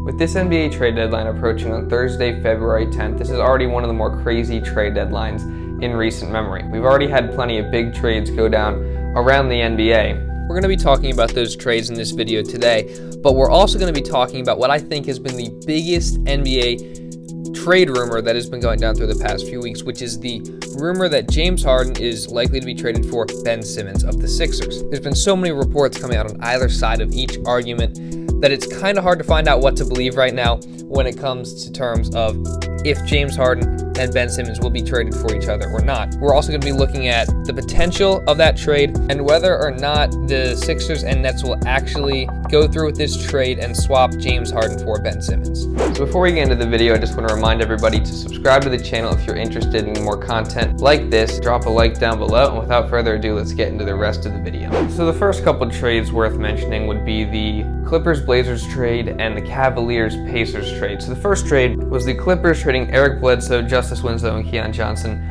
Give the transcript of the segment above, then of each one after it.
With this NBA trade deadline approaching on Thursday, February 10th, this is already one of the more crazy trade deadlines in recent memory. We've already had plenty of big trades go down around the NBA. We're going to be talking about those trades in this video today, but we're also going to be talking about what I think has been the biggest NBA trade rumor that has been going down through the past few weeks, which is the rumor that James Harden is likely to be traded for Ben Simmons of the Sixers. There's been so many reports coming out on either side of each argument that it's kind of hard to find out what to believe right now when it comes to terms of if James Harden and Ben Simmons will be traded for each other or not. We're also going to be looking at the potential of that trade and whether or not the Sixers and Nets will actually go through with this trade and swap James Harden for Ben Simmons. So before we get into the video, I just want to remind everybody to subscribe to the channel if you're interested in more content like this. Drop a like down below, and without further ado, let's get into the rest of the video. So the first couple trades worth mentioning would be the Clippers-Blazers trade and the Cavaliers-Pacers trade. So the first trade was the Clippers trading Eric Bledsoe, Justice Winslow, and Keon Johnson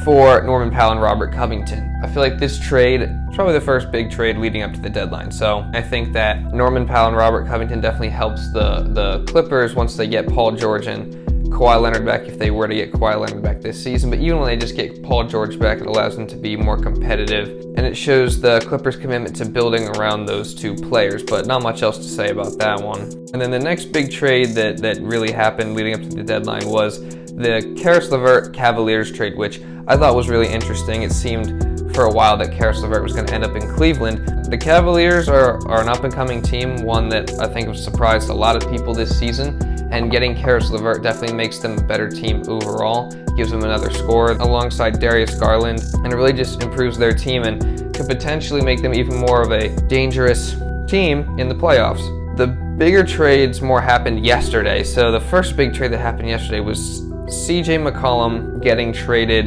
for Norman Powell and Robert Covington. I feel like this trade is probably the first big trade leading up to the deadline. So I think that Norman Powell and Robert Covington definitely helps the Clippers once they get Paul George and Kawhi Leonard back, if they were to get Kawhi Leonard back this season. But even when they just get Paul George back, it allows them to be more competitive. And it shows the Clippers' commitment to building around those two players, but not much else to say about that one. And then the next big trade that really happened leading up to the deadline was the Caris Levert Cavaliers trade, which I thought was really interesting. It seemed for a while that Caris Levert was going to end up in Cleveland. The Cavaliers are an up-and-coming team, one that I think has surprised a lot of people this season, and getting Caris Levert definitely makes them a better team overall, gives them another scorer alongside Darius Garland, and it really just improves their team and could potentially make them even more of a dangerous team in the playoffs. The bigger trades more happened yesterday. So the first big trade that happened yesterday was CJ McCollum getting traded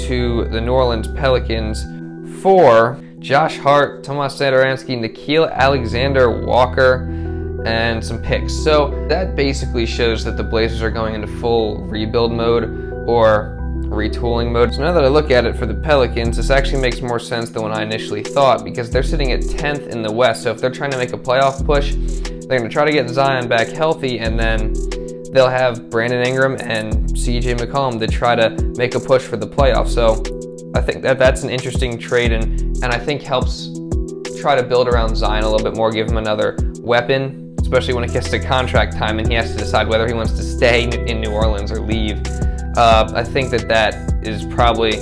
to the New Orleans Pelicans for Josh Hart, Tomas Satoransky, Nickeil Alexander-Walker, and some picks. So that basically shows that the Blazers are going into full rebuild mode or retooling mode. So now that I look at it for the Pelicans, this actually makes more sense than what I initially thought, because they're sitting at 10th in the West. So if they're trying to make a playoff push, they're going to try to get Zion back healthy, and then they'll have Brandon Ingram and CJ McCollum to try to make a push for the playoffs. So I think that's an interesting trade, and I think helps try to build around Zion a little bit more, give him another weapon, especially when it gets to contract time and he has to decide whether he wants to stay in New Orleans or leave. I think that is probably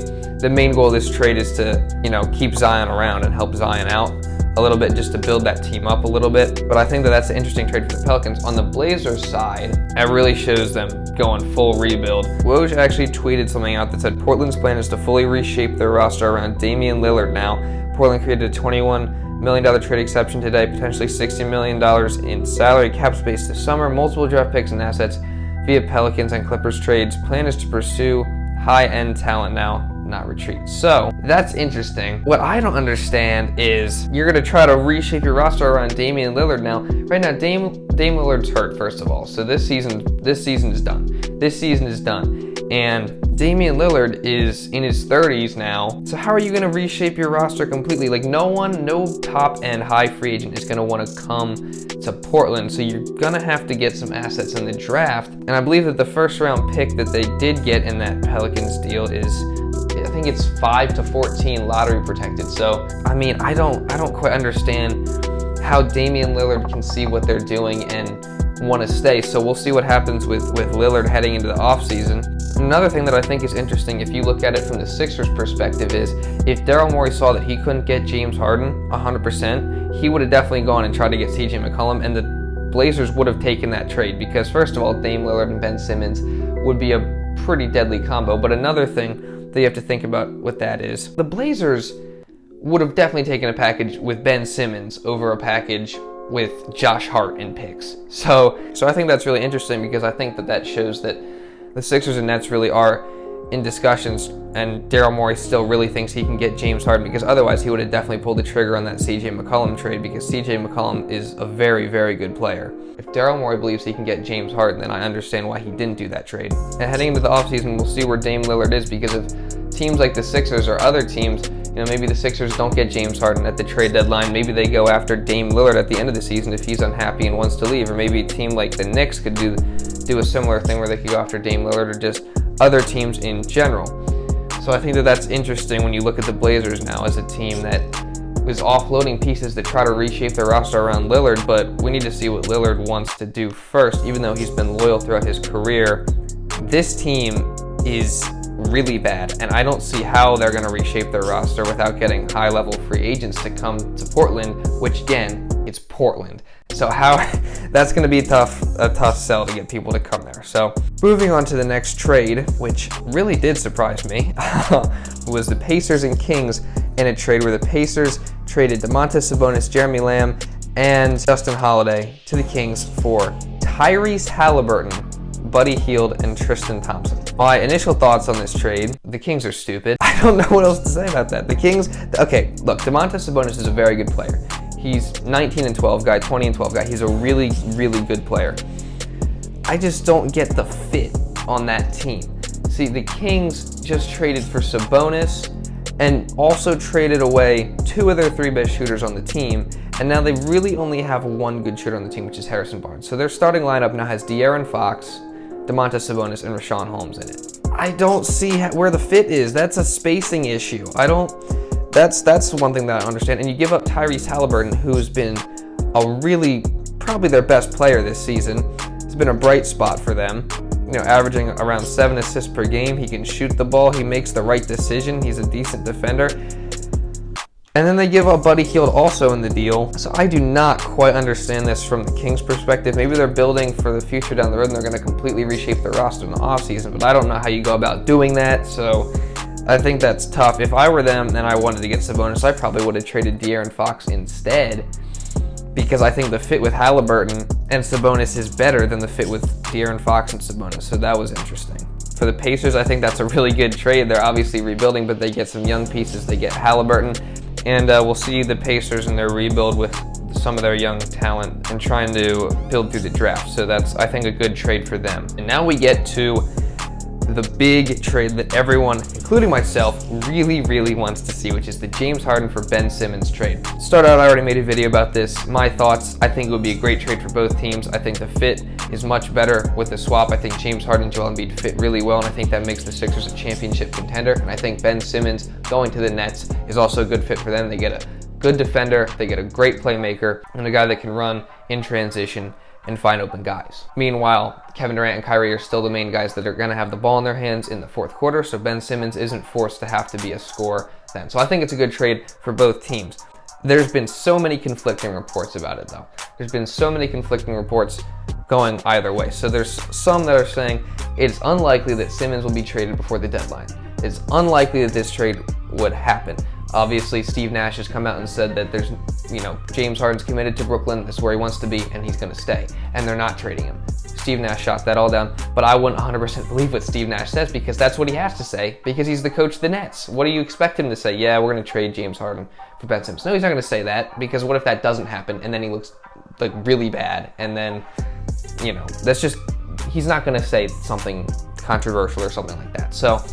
the main goal of this trade, is to keep Zion around and help Zion out a little bit, just to build that team up a little bit. But I think that's an interesting trade for the Pelicans. On the Blazers side, it really shows them going full rebuild. Woj actually tweeted something out that said Portland's plan is to fully reshape their roster around Damian Lillard now. Portland created a $21 million trade exception today, potentially $60 million in salary cap space this summer, multiple draft picks and assets via Pelicans and Clippers trades. Plan is to pursue high-end talent now, not retreat. So that's interesting. What I don't understand is you're going to try to reshape your roster around Damian Lillard now. Right now, Dame Lillard's hurt, first of all. So this season is done. This season is done. And Damian Lillard is in his 30s now. So how are you going to reshape your roster completely? Like no top-end high free agent is going to want to come to Portland. So you're going to have to get some assets in the draft. And I believe that the first-round pick that they did get in that Pelicans deal is, I think it's 5 to 14 lottery protected. So I mean, I don't quite understand how Damian Lillard can see what they're doing and want to stay. So we'll see what happens with Lillard heading into the offseason. Another thing that I think is interesting, if you look at it from the Sixers perspective, is if Daryl Morey saw that he couldn't get James Harden 100%, he would have definitely gone and tried to get CJ McCollum, and the Blazers would have taken that trade, because first of all, Dame Lillard and Ben Simmons would be a pretty deadly combo. But another thing that you have to think about with that is the Blazers would have definitely taken a package with Ben Simmons over a package with Josh Hart and picks. So I think that's really interesting, because I think that shows that the Sixers and Nets really are in discussions, and Daryl Morey still really thinks he can get James Harden, because otherwise he would have definitely pulled the trigger on that CJ McCollum trade, because CJ McCollum is a very, very good player. If Daryl Morey believes he can get James Harden, then I understand why he didn't do that trade. And heading into the offseason, we'll see where Dame Lillard is, because if teams like the Sixers or other teams Maybe the Sixers don't get James Harden at the trade deadline. Maybe they go after Dame Lillard at the end of the season if he's unhappy and wants to leave. Or maybe a team like the Knicks could do a similar thing where they could go after Dame Lillard, or just other teams in general. So I think that that's interesting when you look at the Blazers now as a team that is offloading pieces to try to reshape their roster around Lillard, but we need to see what Lillard wants to do first. Even though he's been loyal throughout his career, this team is really bad, and I don't see how they're going to reshape their roster without getting high-level free agents to come to Portland, which again, it's Portland. So that's going to be a tough sell to get people to come there. So moving on to the next trade, which really did surprise me, was the Pacers and Kings in a trade where the Pacers traded Domantas Sabonis, Jeremy Lamb, and Justin Holiday to the Kings for Tyrese Haliburton, Buddy Hield, and Tristan Thompson. My initial thoughts on this trade: the Kings are stupid. I don't know what else to say about that. The Kings, okay, look, Domantas Sabonis is a very good player. He's 19 and 12 guy, 20 and 12 guy. He's a really, really good player. I just don't get the fit on that team. See, the Kings just traded for Sabonis and also traded away 2 of their 3 best shooters on the team, and now they really only have 1 good shooter on the team, which is Harrison Barnes. So their starting lineup now has De'Aaron Fox, Domantas Sabonis, and Rashawn Holmes in it. I don't see where the fit is. That's a spacing issue. That's one thing that I understand. And you give up Tyrese Haliburton, who's been probably their best player this season. It's been a bright spot for them. Averaging around 7 assists per game. He can shoot the ball. He makes the right decision. He's a decent defender. And then they give up Buddy Hield also in the deal. So I do not quite understand this from the Kings' perspective. Maybe they're building for the future down the road and they're going to completely reshape their roster in the offseason, but I don't know how you go about doing that. So I think that's tough. If I were them and I wanted to get Sabonis, I probably would have traded De'Aaron Fox instead, because I think the fit with Haliburton and Sabonis is better than the fit with De'Aaron Fox and Sabonis. So that was interesting. For the Pacers, I think that's a really good trade. They're obviously rebuilding, but they get some young pieces. They get Haliburton, and we'll see the Pacers in their rebuild with some of their young talent and trying to build through the draft. So that's, I think, a good trade for them. And now we get to the big trade that everyone, including myself, really, really wants to see, which is the James Harden for Ben Simmons trade. Start out, I already made a video about this. My thoughts: I think it would be a great trade for both teams. I think the fit is much better with the swap. I think James Harden and Joel Embiid fit really well, and I think that makes the Sixers a championship contender. And I think Ben Simmons going to the Nets is also a good fit for them. They get a good defender, they get a great playmaker, and a guy that can run in transition and find open guys. Meanwhile, Kevin Durant and Kyrie are still the main guys that are going to have the ball in their hands in the fourth quarter, so Ben Simmons isn't forced to have to be a scorer then. So I think it's a good trade for both teams. There's been so many conflicting reports about it, though. There's been so many conflicting reports going either way. So there's some that are saying it's unlikely that Simmons will be traded before the deadline. It's unlikely that this trade would happen. Obviously, Steve Nash has come out and said that there's, James Harden's committed to Brooklyn. This is where he wants to be, and he's going to stay. And they're not trading him. Steve Nash shot that all down. But I wouldn't 100% believe what Steve Nash says, because that's what he has to say, because he's the coach of the Nets. What do you expect him to say? Yeah, we're going to trade James Harden for Ben Simmons. No, he's not going to say that, because what if that doesn't happen, and then he looks like really bad, and then, that's just, he's not going to say something controversial or something like that. So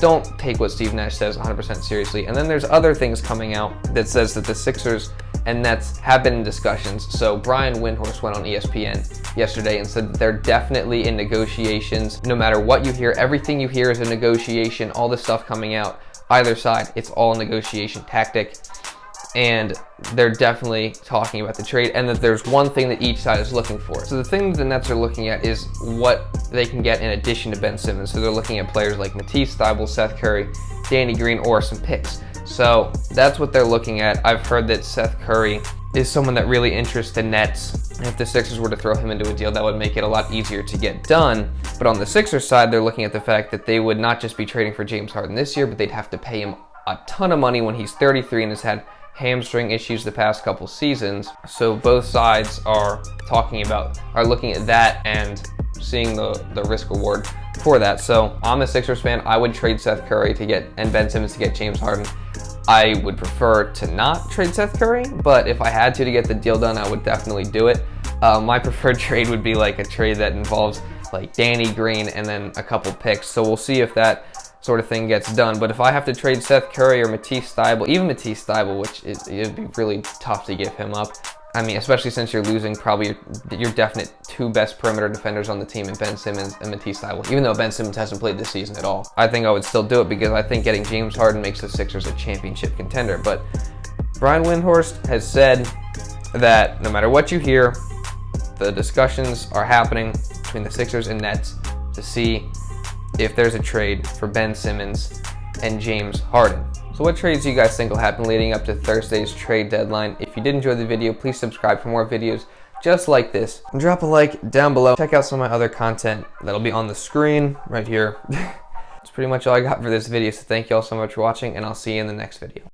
don't take what Steve Nash says 100% seriously. And then there's other things coming out that says that the Sixers and Nets have been in discussions. So Brian Windhorst went on ESPN yesterday and said that they're definitely in negotiations. No matter what you hear, everything you hear is a negotiation. All the stuff coming out, either side, it's all a negotiation tactic. And they're definitely talking about the trade, and that there's one thing that each side is looking for. So the thing that the Nets are looking at is what they can get in addition to Ben Simmons. So they're looking at players like Matisse Thybulle, Seth Curry, Danny Green, or some picks. So that's what they're looking at. I've heard that Seth Curry is someone that really interests the Nets. And if the Sixers were to throw him into a deal, that would make it a lot easier to get done. But on the Sixers side, they're looking at the fact that they would not just be trading for James Harden this year, but they'd have to pay him a ton of money when he's 33 and has had hamstring issues the past couple seasons. So both sides are looking at that and seeing the risk reward for that. So I'm a Sixers fan. I would trade Seth Curry and Ben Simmons to get James Harden. I would prefer to not trade Seth Curry, but if I had to get the deal done, I would definitely do it. My preferred trade would be like a trade that involves like Danny Green and then a couple picks. So we'll see if that sort of thing gets done. But if I have to trade Seth Curry or Matisse Thybulle, even Matisse Thybulle, which it'd be really tough to give him up. I mean, especially since you're losing probably your definite two best perimeter defenders on the team in Ben Simmons and Matisse Thybulle. Even though Ben Simmons hasn't played this season at all, I think I would still do it because I think getting James Harden makes the Sixers a championship contender. But Brian Windhorst has said that no matter what you hear, the discussions are happening between the Sixers and Nets to see if there's a trade for Ben Simmons and James Harden. So what trades do you guys think will happen leading up to Thursday's trade deadline? If you did enjoy the video, please subscribe for more videos just like this. And drop a like down below. Check out some of my other content that'll be on the screen right here. That's pretty much all I got for this video, so thank you all so much for watching, and I'll see you in the next video.